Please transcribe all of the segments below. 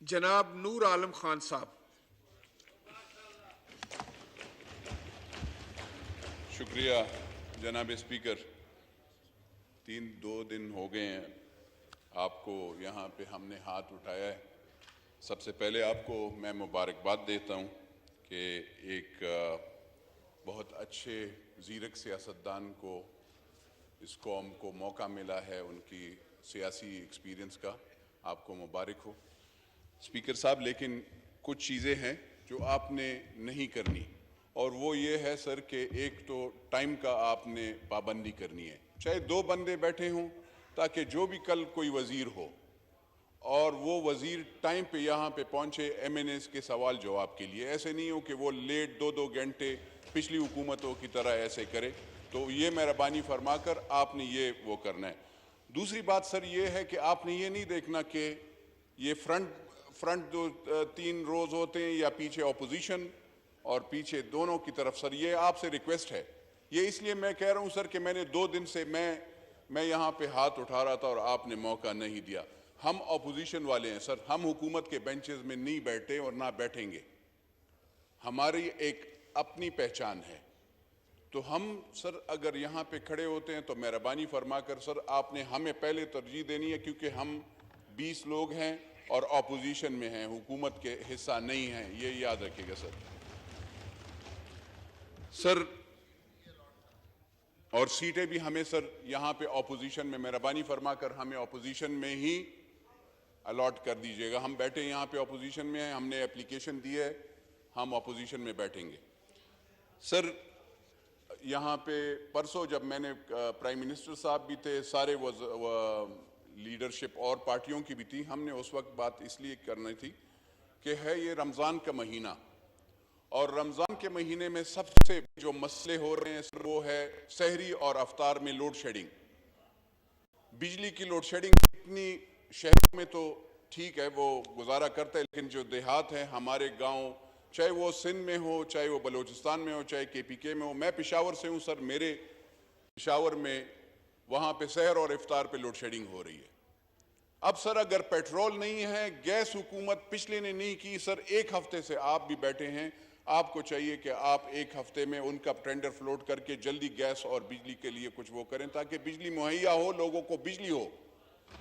جناب نور عالم خان صاحب۔ شکریہ جناب اسپیکر، دو دن ہو گئے ہیں آپ کو یہاں پہ ہم نے ہاتھ اٹھایا ہے۔ سب سے پہلے آپ کو میں مبارکباد دیتا ہوں کہ ایک بہت اچھے زیرک سیاستدان کو اس قوم کو موقع ملا ہے ان کی سیاسی ایکسپیرینس کا، آپ کو مبارک ہو اسپیکر صاحب۔ لیکن کچھ چیزیں ہیں جو آپ نے نہیں کرنی، اور وہ یہ ہے سر کہ ایک تو ٹائم کا آپ نے پابندی کرنی ہے، چاہے 2 بندے بیٹھے ہوں، تاکہ جو بھی کل کوئی وزیر ہو اور وہ وزیر ٹائم پہ یہاں پہ پہنچے ایم این ایس کے سوال جواب کے لیے، ایسے نہیں ہو کہ وہ لیٹ 2 گھنٹے پچھلی حکومتوں کی طرح ایسے کرے۔ تو یہ مہربانی فرما کر آپ نے یہ وہ کرنا ہے۔ دوسری بات سر یہ ہے کہ آپ نے یہ نہیں دیکھنا کہ یہ فرنٹ 3 روز ہوتے ہیں یا پیچھے اپوزیشن اور پیچھے دونوں کی طرف۔ سر یہ آپ سے ریکویسٹ ہے، یہ اس لیے میں کہہ رہا ہوں سر کہ میں نے 2 دن سے میں یہاں پہ ہاتھ اٹھا رہا تھا اور آپ نے موقع نہیں دیا۔ ہم اپوزیشن والے ہیں سر، ہم حکومت کے بینچز میں نہیں بیٹھے اور نہ بیٹھیں گے، ہماری ایک اپنی پہچان ہے۔ تو ہم سر اگر یہاں پہ کھڑے ہوتے ہیں تو مہربانی فرما کر سر آپ نے ہمیں پہلے ترجیح دینی ہے، کیونکہ ہم 20 لوگ ہیں اور اپوزیشن میں ہیں، حکومت کے حصہ نہیں ہیں، یہ یاد رکھیے گا سر۔ اور سیٹیں بھی ہمیں سر یہاں پہ اپوزیشن میں مہربانی فرما کر ہمیں اپوزیشن میں ہی الاٹ کر دیجئے گا۔ ہم بیٹھے یہاں پہ اپوزیشن میں ہیں، ہم نے اپلیکیشن دی ہے، ہم اپوزیشن میں بیٹھیں گے سر۔ یہاں پہ پرسوں جب میں نے پرائم منسٹر صاحب بھی تھے، سارے لیڈرشپ اور پارٹیوں کی بھی تھی، ہم نے اس وقت بات اس لیے کرنی تھی کہ ہے یہ رمضان کا مہینہ، اور رمضان کے مہینے میں سب سے جو مسئلے ہو رہے ہیں وہ ہے سحری اور افطار میں لوڈ شیڈنگ۔ بجلی کی لوڈ شیڈنگ اتنی شہروں میں تو ٹھیک ہے وہ گزارا کرتا ہے، لیکن جو دیہات ہیں ہمارے گاؤں، چاہے وہ سندھ میں ہو، چاہے وہ بلوچستان میں ہو، چاہے کے پی کے میں ہو، میں پشاور سے ہوں سر، میرے پشاور میں وہاں پہ سحر اور افطار پہ لوڈ شیڈنگ ہو رہی ہے۔ اب سر اگر پیٹرول نہیں ہے، گیس حکومت پچھلے نے نہیں کی سر، 1 ہفتے سے آپ بھی بیٹھے ہیں، آپ کو چاہیے کہ آپ 1 ہفتے میں ان کا ٹینڈر فلوٹ کر کے جلدی گیس اور بجلی کے لیے کچھ وہ کریں، تاکہ بجلی مہیا ہو، لوگوں کو بجلی ہو۔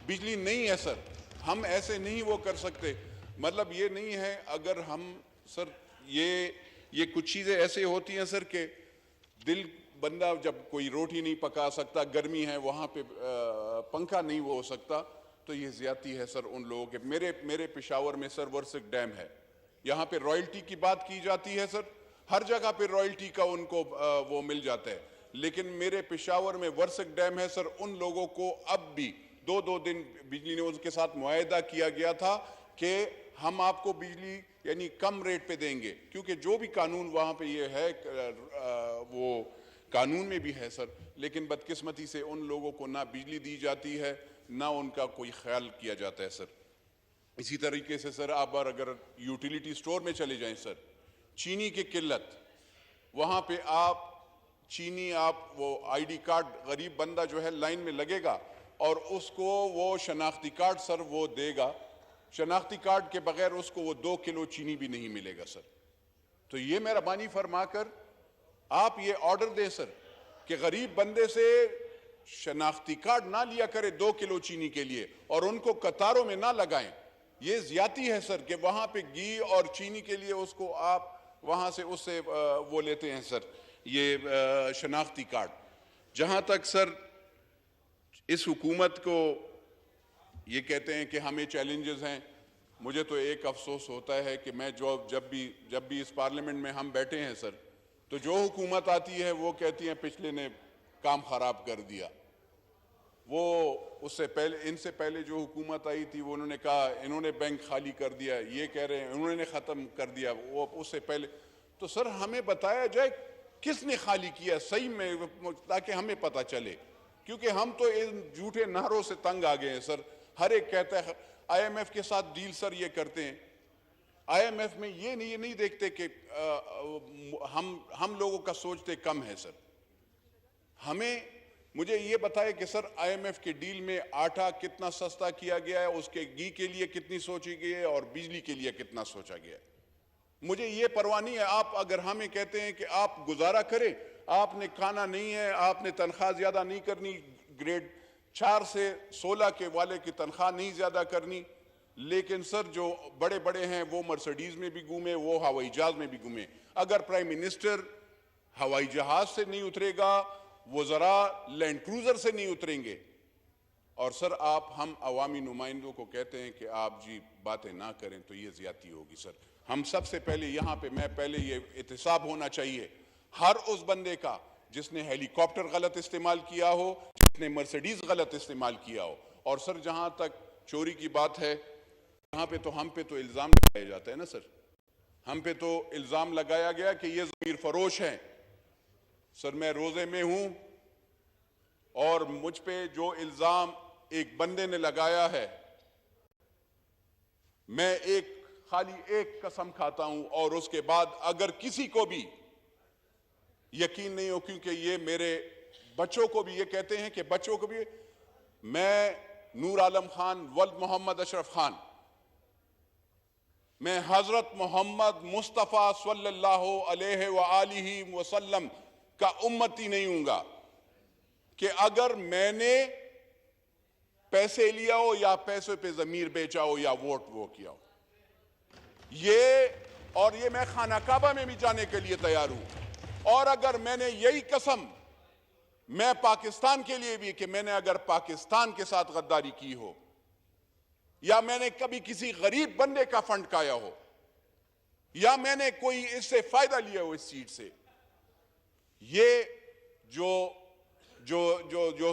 بجلی نہیں ہے سر، ہم ایسے نہیں وہ کر سکتے۔ مطلب یہ نہیں ہے اگر ہم سر یہ کچھ چیزیں ایسے ہوتی ہیں سر کہ دل بندہ جب کوئی روٹی نہیں پکا سکتا، گرمی ہے وہاں پہ پنکھا نہیں وہ ہو سکتا، تو یہ زیادتی ہے سر ان لوگوں کے۔ میرے پشاور میں سر ورسک ڈیم ہے، یہاں پہ رائلٹی کی بات کی جاتی ہے سر، ہر جگہ پہ رائلٹی کا ان کو وہ مل جاتا ہے، لیکن میرے پشاور میں ورسک ڈیم ہے سر، ان لوگوں کو اب بھی 2 دن بجلی نے ان کے ساتھ معاہدہ کیا گیا تھا کہ ہم آپ کو بجلی یعنی کم ریٹ پہ دیں گے، کیونکہ جو بھی قانون وہاں پہ یہ ہے وہ قانون میں بھی ہے سر، لیکن بدقسمتی سے ان لوگوں کو نہ بجلی دی جاتی ہے، نہ ان کا کوئی خیال کیا جاتا ہے سر۔ اسی طریقے سے سر آپ اگر یوٹیلیٹی سٹور میں چلے جائیں سر، چینی کی قلت، وہاں پہ چینی وہ آئی ڈی کارڈ غریب بندہ جو ہے لائن میں لگے گا اور اس کو وہ شناختی کارڈ سر وہ دے گا، شناختی کارڈ کے بغیر اس کو وہ 2 کلو چینی بھی نہیں ملے گا سر۔ تو یہ مہربانی فرما کر آپ یہ آرڈر دیں سر کہ غریب بندے سے شناختی کارڈ نہ لیا کرے 2 کلو چینی کے لیے، اور ان کو قطاروں میں نہ لگائیں۔ یہ زیادتی ہے سر کہ وہاں پہ گھی اور چینی کے لیے اس کو آپ وہاں سے اس سے وہ لیتے ہیں سر یہ شناختی کارڈ۔ جہاں تک سر اس حکومت کو یہ کہتے ہیں کہ ہمیں چیلنجز ہیں، مجھے تو ایک افسوس ہوتا ہے کہ میں جب بھی اس پارلیمنٹ میں ہم بیٹھے ہیں سر، تو جو حکومت آتی ہے وہ کہتی ہیں پچھلے نے کام خراب کر دیا۔ وہ ان سے پہلے جو حکومت آئی تھی وہ انہوں نے کہا انہوں نے بینک خالی کر دیا، یہ کہہ رہے ہیں انہوں نے ختم کر دیا، وہ اس سے پہلے۔ تو سر ہمیں بتایا جائے کس نے خالی کیا صحیح میں، تاکہ ہمیں پتہ چلے، کیونکہ ہم تو ان جھوٹے نعروں سے تنگ آ گئے ہیں سر۔ ہر ایک کہتا ہے آئی ایم ایف کے ساتھ ڈیل سر یہ کرتے ہیں، آئی ایم ایف میں یہ نہیں دیکھتے کہ ہم لوگوں کا سوچتے کم ہے سر۔ ہمیں مجھے یہ بتائے کہ سر آئی ایم ایف کے ڈیل میں آٹا کتنا سستا کیا گیا ہے, اس کے گھی کے لیے کتنی سوچی گئی ہے, اور بجلی کے لیے کتنا سوچا گیا ہے. مجھے یہ پرواہ نہیں ہے. آپ اگر ہمیں کہتے ہیں کہ آپ گزارا کریں, آپ نے کھانا نہیں ہے, آپ نے تنخواہ زیادہ نہیں کرنی, گریڈ 4 سے 16 کے والے کی تنخواہ نہیں زیادہ کرنی, لیکن سر جو بڑے بڑے ہیں وہ مرسڈیز میں بھی گھومے, وہ ہوائی جہاز میں بھی گھومے. اگر پرائم منسٹر ہوائی جہاز سے نہیں اترے گا, وزراء لینڈ کروزر سے نہیں اتریں گے, اور سر آپ ہم عوامی نمائندوں کو کہتے ہیں کہ آپ جی باتیں نہ کریں, تو یہ زیادتی ہوگی سر. ہم سب سے پہلے یہاں پہ میں پہلے یہ احتساب ہونا چاہیے ہر اس بندے کا جس نے ہیلی کاپٹر غلط استعمال کیا ہو, جس نے مرسڈیز غلط استعمال کیا ہو. اور سر جہاں تک چوری کی بات ہے, یہاں پہ تو ہم پہ تو الزام لگایا جاتا ہے نا سر, ہم پہ تو الزام لگایا گیا کہ یہ ضمیر فروش ہیں. سر میں روزے میں ہوں, اور مجھ پہ جو الزام ایک بندے نے لگایا ہے, میں خالی ایک قسم کھاتا ہوں, اور اس کے بعد اگر کسی کو بھی یقین نہیں ہو, کیونکہ یہ میرے بچوں کو بھی یہ کہتے ہیں کہ بچوں کو بھی, میں نور عالم خان ولد محمد اشرف خان, میں حضرت محمد مصطفیٰ صلی اللہ علیہ وآلہ وسلم کا امتی نہیں ہوں گا کہ اگر میں نے پیسے لیا ہو یا پیسے پہ ضمیر بیچا ہو یا ووٹ وہ کیا ہو. یہ میں خانہ کعبہ میں بھی جانے کے لیے تیار ہوں. اور اگر میں نے یہی قسم میں پاکستان کے لیے بھی, کہ میں نے اگر پاکستان کے ساتھ غداری کی ہو, یا میں نے کبھی کسی غریب بندے کا فنڈ کھایا ہو, یا میں نے کوئی اس سے فائدہ لیا ہو اس سیٹ سے, یہ جو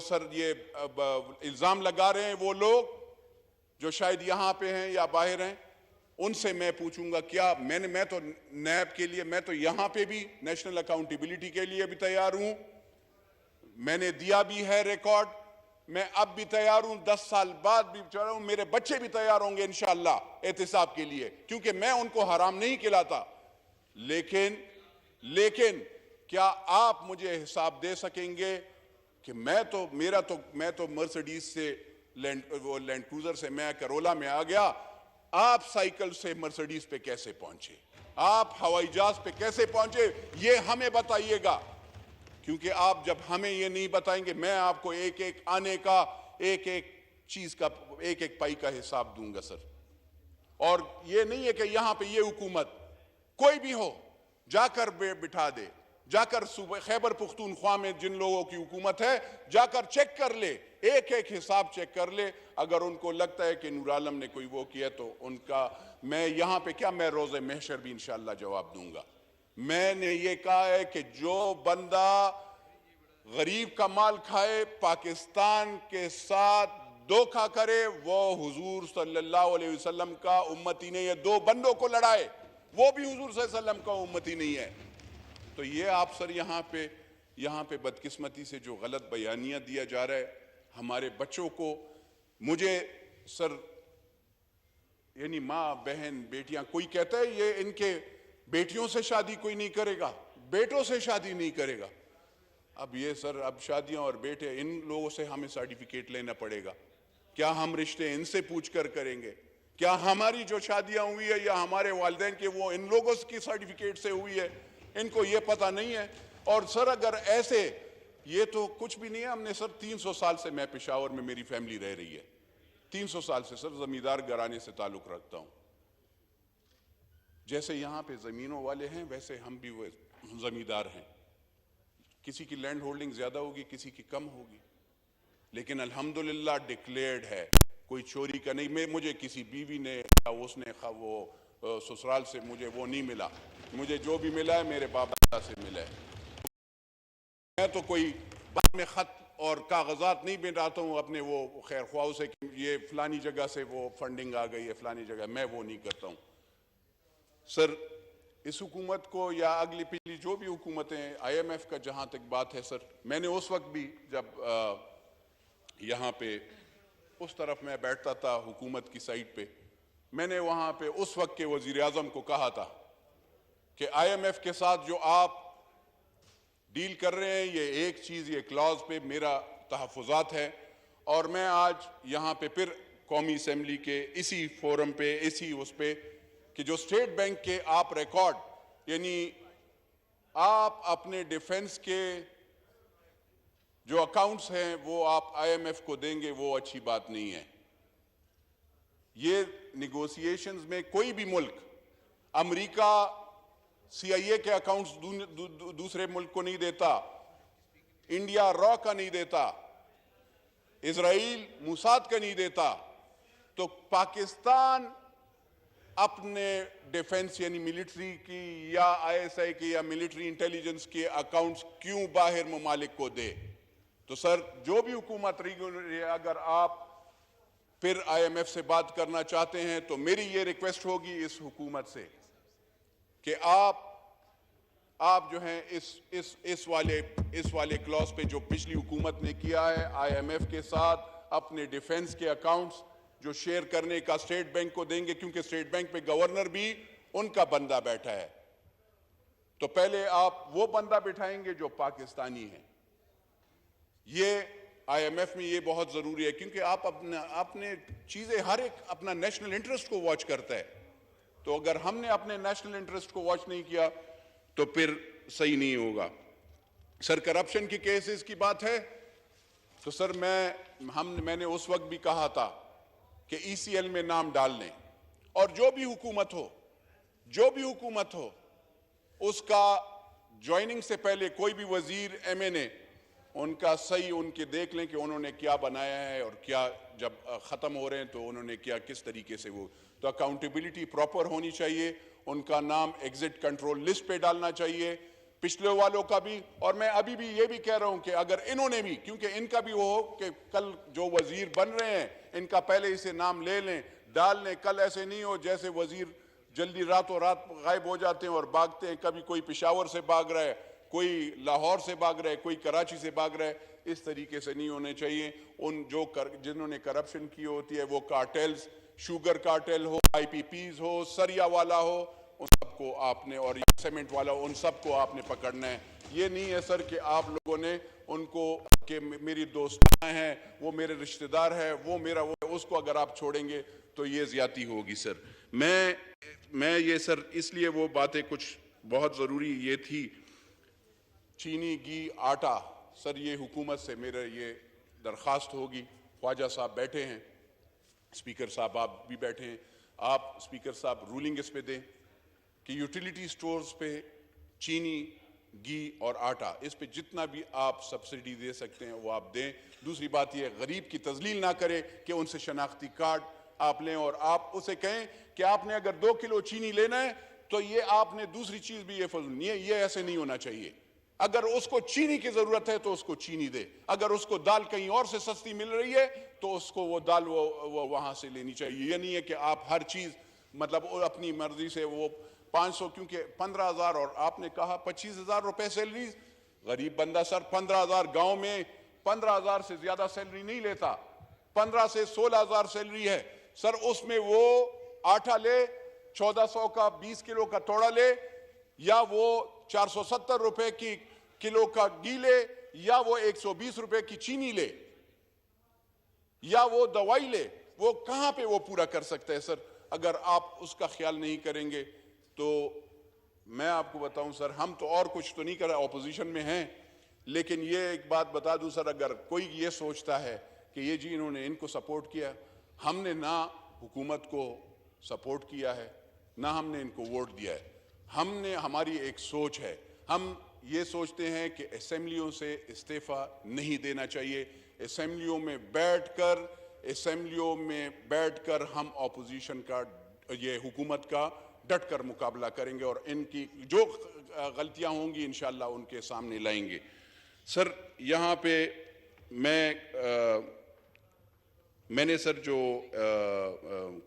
سر یہ الزام لگا رہے ہیں وہ لوگ جو شاید یہاں پہ ہیں یا باہر ہیں, ان سے میں پوچھوں گا کیا میں تو نیب کے لیے, میں تو یہاں پہ بھی نیشنل اکاؤنٹیبلٹی کے لیے بھی تیار ہوں, میں نے دیا بھی ہے ریکارڈ, میں اب بھی تیار ہوں, 10 سال بعد بھی چاہ رہا ہوں, میرے بچے بھی تیار ہوں گے انشاءاللہ احتساب کے لیے, کیونکہ میں ان کو حرام نہیں کھلاتا. لیکن کیا آپ مجھے حساب دے سکیں گے کہ میں تو مرسڈیز سے لینڈ کروزر سے میں کرولا میں آ گیا, آپ سائیکل سے مرسڈیز پہ کیسے پہنچے, آپ ہوائی جہاز پہ کیسے پہنچے, یہ ہمیں بتائیے گا. کیونکہ آپ جب ہمیں یہ نہیں بتائیں گے, میں آپ کو ایک ایک آنے کا, ایک ایک چیز کا, ایک ایک پائی کا حساب دوں گا سر. اور یہ نہیں ہے کہ یہاں پہ یہ حکومت کوئی بھی ہو جا کر بٹھا دے, جا کر صوبہ خیبر پختونخوا میں جن لوگوں کی حکومت ہے جا کر چیک کر لے, ایک ایک حساب چیک کر لے. اگر ان کو لگتا ہے کہ نور عالم نے کوئی وہ کیا تو ان کا, میں یہاں پہ کیا, میں روز محشر بھی انشاءاللہ جواب دوں گا. میں نے یہ کہا ہے کہ جو بندہ غریب کا مال کھائے, پاکستان کے ساتھ دھوکہ کرے, وہ حضور صلی اللہ علیہ وسلم کا امتی نہیں ہے. 2 بندوں کو لڑائے, وہ بھی حضور صلی اللہ علیہ وسلم کا امتی نہیں ہے. تو یہ آپ سر یہاں پہ بدقسمتی سے جو غلط بیانیہ دیا جا رہا ہے ہمارے بچوں کو, مجھے سر یعنی ماں بہن بیٹیاں, کوئی کہتا ہے یہ ان کے بیٹیوں سے شادی کوئی نہیں کرے گا, بیٹوں سے شادی نہیں کرے گا. اب یہ سر اب شادیاں اور بیٹے, ان لوگوں سے ہمیں سرٹیفکیٹ لینا پڑے گا. کیا ہم رشتے ان سے پوچھ کر کریں گے؟ کیا ہماری جو شادیاں ہوئی ہے یا ہمارے والدین کے, وہ ان لوگوں کی سرٹیفکیٹ سے ہوئی ہے؟ ان کو یہ پتہ نہیں ہے. اور سر اگر ایسے, یہ تو کچھ بھی نہیں ہے. ہم نے سر 300 سال سے, میں پشاور میں میری فیملی رہ رہی ہے, 300 سال سے سر زمیندار گھرانے سے تعلق رکھتا ہوں. جیسے یہاں پہ زمینوں والے ہیں ویسے ہم بھی وہ زمیندار ہیں. کسی کی لینڈ ہولڈنگ زیادہ ہوگی, کسی کی کم ہوگی, لیکن الحمدللہ ڈکلیئرڈ ہے, کوئی چوری کا نہیں. مجھے کسی بیوی نے یا اس نے وہ سسرال سے مجھے وہ نہیں ملا, مجھے جو بھی ملا ہے میرے باپ دادا سے ملا ہے. میں تو کوئی بعد میں خط اور کاغذات نہیں بناتا ہوں اپنے وہ خیر خواہوں سے کہ یہ فلانی جگہ سے وہ فنڈنگ آ گئی ہے, فلانی جگہ, میں وہ نہیں کرتا ہوں. سر اس حکومت کو یا اگلی پچھلی جو بھی حکومتیں, آئی ایم ایف کا جہاں تک بات ہے سر, میں نے اس وقت بھی جب یہاں پہ اس طرف میں بیٹھتا تھا حکومت کی سائٹ پہ, میں نے وہاں پہ اس وقت کے وزیر اعظم کو کہا تھا کہ آئی ایم ایف کے ساتھ جو آپ ڈیل کر رہے ہیں, یہ ایک چیز, یہ کلاز پہ میرا تحفظات ہے. اور میں آج یہاں پہ پھر قومی اسمبلی کے اسی فورم پہ اس پہ کہ جو اسٹیٹ بینک کے آپ ریکارڈ یعنی آپ اپنے ڈیفنس کے جو اکاؤنٹس ہیں وہ آپ آئی ایم ایف کو دیں گے وہ اچھی بات نہیں ہے. یہ نیگوسیشنز میں کوئی بھی ملک امریکہ سی آئی اے کے اکاؤنٹس دوسرے ملک کو نہیں دیتا, انڈیا را کا نہیں دیتا, اسرائیل موساد کا نہیں دیتا. تو پاکستان اپنے ڈیفنس یعنی ملٹری کی یا آئی ایس آئی کی یا ملٹری انٹیلیجنس کے اکاؤنٹس کیوں باہر ممالک کو دے؟ تو سر جو بھی حکومت رہی ہے, اگر آپ پھر آئی ایم ایف سے بات کرنا چاہتے ہیں تو میری یہ ریکویسٹ ہوگی اس حکومت سے کہ آپ جو ہیں اس والے کلاس پہ جو پچھلی حکومت نے کیا ہے آئی ایم ایف کے ساتھ اپنے ڈیفنس کے اکاؤنٹس جو شیئر کرنے کا اسٹیٹ بینک کو دیں گے, کیونکہ اسٹیٹ بینک پہ گورنر بھی ان کا بندہ بیٹھا ہے, تو پہلے آپ وہ بندہ بٹھائیں گے جو پاکستانی ہے. یہ آئی ایم ایف میں یہ بہت ضروری ہے کیونکہ آپ اپنے چیزیں ہر ایک اپنا نیشنل انٹرسٹ کو واچ کرتا ہے. تو اگر ہم نے اپنے نیشنل انٹرسٹ کو واچ نہیں کیا تو پھر صحیح نہیں ہوگا. سر کرپشن کی کیسز کی بات ہے تو سر میں نے اس وقت بھی کہا تھا کہ ای سی ایل میں نام ڈال لیں, اور جو بھی حکومت ہو اس کا جوائننگ سے پہلے کوئی بھی وزیر ایم این اے ان کا صحیح ان کے دیکھ لیں کہ انہوں نے کیا بنایا ہے اور کیا جب ختم ہو رہے ہیں تو انہوں نے کیا کس طریقے سے وہ, تو اکاؤنٹیبلٹی پراپر ہونی چاہیے. ان کا نام ایگزٹ کنٹرول لسٹ پہ ڈالنا چاہیے پچھلے والوں کا بھی. اور میں ابھی بھی یہ بھی کہہ رہا ہوں کہ اگر انہوں نے بھی, کیونکہ ان کا بھی وہ ہو کہ کل جو وزیر بن رہے ہیں ان کا پہلے اسے نام لے لیں, ڈال لیں. کل ایسے نہیں ہو جیسے وزیر جلدی راتوں رات غائب ہو جاتے ہیں اور بھاگتے ہیں, کبھی کوئی پشاور سے بھاگ رہا ہے, کوئی لاہور سے بھاگ رہا ہے, کوئی کراچی سے بھاگ رہا ہے. اس طریقے سے نہیں ہونے چاہیے. جنہوں نے کرپشن کی ہوتی ہے وہ کارٹیلز, شوگر کارٹیل ہو, آئی پی پیز ہو, سریا والا ہو, ان سب کو آپ نے, اور سیمنٹ والا, ان سب کو آپ نے پکڑنا ہے. یہ نہیں ہے سر کہ آپ لوگوں نے ان کو کہ میری دوستاں ہیں, وہ میرے رشتہ دار ہے, وہ میرا اس کو اگر آپ چھوڑیں گے تو یہ زیادتی ہوگی. سر میں یہ سر اس لیے وہ باتیں کچھ بہت ضروری یہ تھی. چینی, گھی, آٹا, سر یہ حکومت سے میرا یہ درخواست ہوگی. خواجہ صاحب بیٹھے ہیں, اسپیکر صاحب آپ بھی بیٹھے ہیں, آپ اسپیکر صاحب رولنگ اس پہ دیں کہ یوٹیلیٹی سٹورز پہ چینی, گھی اور آٹا اس پہ جتنا بھی آپ سبسڈی دے سکتے ہیں وہ آپ دیں. دوسری بات یہ غریب کی تذلیل نہ کرے کہ ان سے شناختی کارڈ آپ لیں اور آپ اسے کہیں کہ آپ نے اگر 2 کلو چینی لینا ہے تو یہ آپ نے دوسری چیز بھی یہ فضل نہیں ہے. یہ ایسے نہیں ہونا چاہیے. اگر اس کو چینی کی ضرورت ہے تو اس کو چینی دے, اگر اس کو دال کہیں اور سے سستی مل رہی ہے تو اس کو وہ دال وہ وہاں سے لینی چاہیے. یہ نہیں ہے کہ آپ ہر چیز مطلب اپنی مرضی سے وہ 500, کیونکہ 15,000 اور آپ نے کہا 25,000 روپے سیلری. غریب بندہ سر 15,000 گاؤں میں 15,000 سے زیادہ سیلری نہیں لیتا, 15 سے 16,000 سیلری ہے سر. اس میں وہ آٹا لے 1,400 کا 20 کلو کا توڑا لے, یا وہ 470 روپے کی کلو کا گھی لے, یا وہ 120 روپے کی چینی لے, یا وہ دوائی لے. وہ کہاں پہ وہ پورا کر سکتا ہے سر اگر آپ اس کا خیال نہیں کریں گے؟ تو میں آپ کو بتاؤں سر, ہم تو اور کچھ تو نہیں کر رہے, اپوزیشن میں ہیں, لیکن یہ ایک بات بتا دوں سر, اگر کوئی یہ سوچتا ہے کہ یہ جی انہوں نے ان کو سپورٹ کیا, ہم نے نہ حکومت کو سپورٹ کیا ہے نہ ہم نے ان کو ووٹ دیا ہے. ہماری ایک سوچ ہے, ہم یہ سوچتے ہیں کہ اسمبلیوں سے استعفیٰ نہیں دینا چاہیے. اسمبلیوں میں بیٹھ کر ہم اپوزیشن کا, یہ حکومت کا ڈٹ کر مقابلہ کریں گے اور ان کی جو غلطیاں ہوں گی انشاءاللہ ان کے سامنے لائیں گے. سر یہاں پہ میں نے سر جو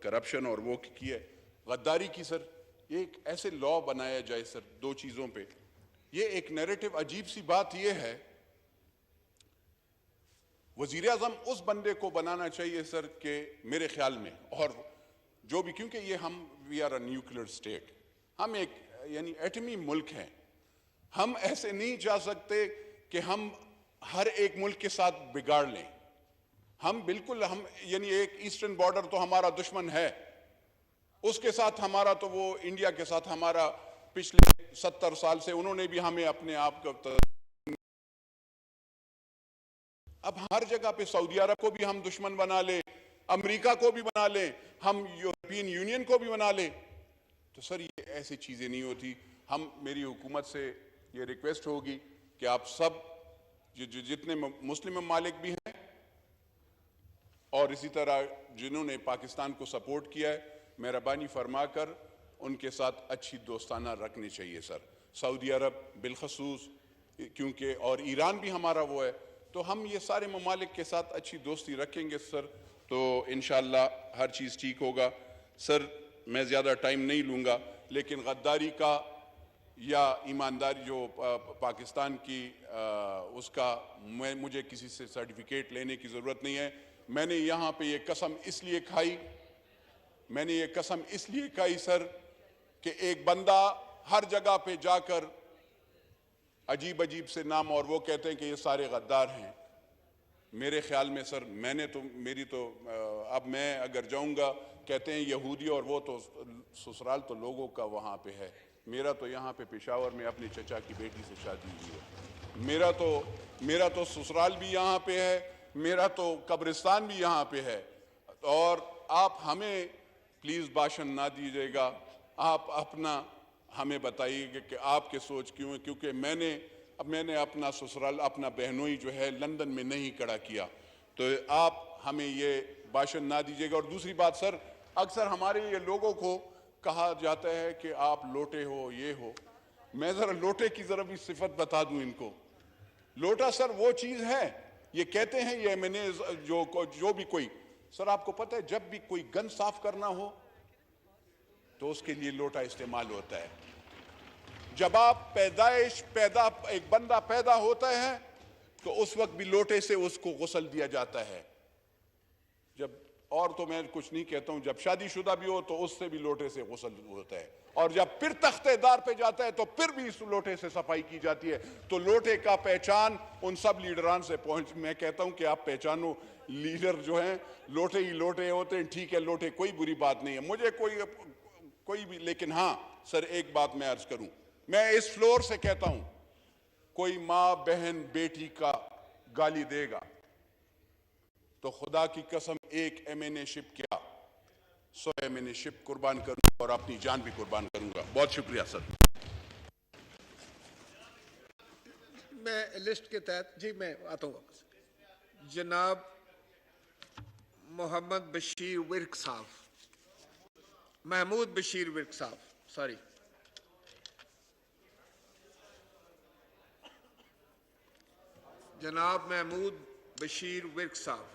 کرپشن اور وہ کی ہے غداری کی, سر یہ ایک ایسے لا بنایا جائے سر 2 چیزوں پہ. یہ ایک نیریٹو, عجیب سی بات یہ ہے, وزیراعظم اس بندے کو بنانا چاہیے سر کہ میرے خیال میں, اور جو بھی, کیونکہ یہ we are a nuclear state, ہم ایک یعنی ایٹمی ملک ہیں, ہم ایسے نہیں جا سکتے کہ ہم ہر ایک ملک کے ساتھ بگاڑ لیں. ہم بالکل یعنی ایک ایسٹرن بارڈر تو ہمارا دشمن ہے, اس کے ساتھ ہمارا تو وہ انڈیا کے ساتھ ہمارا پچھلے 70 سال سے انہوں نے بھی ہمیں اپنے آپ کو, اب ہر جگہ پہ سعودی عرب کو بھی ہم دشمن بنا لیں, امریکہ کو بھی بنا لیں, ہم یورپین یونین کو بھی بنا لیں, تو سر یہ ایسی چیزیں نہیں ہوتی. میری حکومت سے یہ ریکویسٹ ہوگی کہ آپ سب جتنے مسلم ممالک بھی ہیں اور اسی طرح جنہوں نے پاکستان کو سپورٹ کیا ہے, مہربانی فرما کر ان کے ساتھ اچھی دوستانہ رکھنی چاہیے سر. سعودی عرب بالخصوص, کیونکہ اور ایران بھی ہمارا وہ ہے, تو ہم یہ سارے ممالک کے ساتھ اچھی دوستی رکھیں گے سر, تو انشاءاللہ ہر چیز ٹھیک ہوگا. سر میں زیادہ ٹائم نہیں لوں گا, لیکن غداری کا یا ایمانداری جو پاکستان کی اس کا مجھے کسی سے سرٹیفکیٹ لینے کی ضرورت نہیں ہے. میں نے یہاں پہ یہ قسم اس لیے کھائی سر کہ ایک بندہ ہر جگہ پہ جا کر عجیب سے نام, اور وہ کہتے ہیں کہ یہ سارے غدار ہیں. میرے خیال میں سر اب میں اگر جاؤں گا, کہتے ہیں یہودی, اور وہ تو سسرال تو لوگوں کا وہاں پہ ہے. میرا تو یہاں پہ پشاور میں اپنی چچا کی بیٹی سے شادی ہوئی ہے. میرا تو سسرال بھی یہاں پہ ہے, میرا تو قبرستان بھی یہاں پہ ہے. اور آپ ہمیں پلیز باشن نہ دیجیے گا, آپ اپنا ہمیں بتائیے گا کہ آپ کے سوچ کیوں ہے, کیونکہ میں نے اپنا سسرال, اپنا بہنوئی جو ہے لندن میں نہیں کھڑا کیا, تو آپ ہمیں یہ باشن نہ دیجیے گا. اور دوسری بات سر, اکثر ہمارے یہ لوگوں کو کہا جاتا ہے کہ آپ لوٹے ہو, یہ ہو. میں ذرا لوٹے کی ذرا بھی صفت بتا دوں ان کو. لوٹا سر وہ چیز ہے, یہ کہتے ہیں یہ میں نے جو بھی کوئی, سر آپ کو پتہ ہے جب بھی کوئی گن صاف کرنا ہو تو اس کے لیے لوٹا استعمال ہوتا ہے. جب آپ ایک بندہ پیدا ہوتا ہے تو اس وقت بھی لوٹے سے اس کو غسل دیا جاتا ہے. اور تو میں کچھ نہیں کہتا ہوں, جب شادی شدہ بھی ہو تو اس سے بھی لوٹے سے غسل ہوتا ہے, اور جب پھر تختہ دار پہ جاتا ہے تو پھر بھی اس لوٹے سے صفائی کی جاتی ہے. تو لوٹے کا پہچان ان سب لیڈران سے میں کہتا ہوں کہ آپ پہچانو, لیڈر جو ہیں لوٹے ہی لوٹے ہوتے ہیں. ٹھیک ہے, لوٹے کوئی بری بات نہیں ہے, مجھے کوئی بھی, لیکن ہاں سر ایک بات میں عرض کروں, میں اس فلور سے کہتا ہوں, کوئی ماں بہن بیٹی کا گالی دے گا تو خدا کی قسم ایک ایمین شپ کیا 100 ایمین شپ قربان کروں اور اپنی جان بھی قربان کروں گا. بہت شکریہ سر. میں لسٹ کے تحت جی میں آتا ہوں واپس. جناب محمد بشیر ورک صاحب, محمود بشیر ورک صاحب, سوری, جناب محمود بشیر ورک صاحب.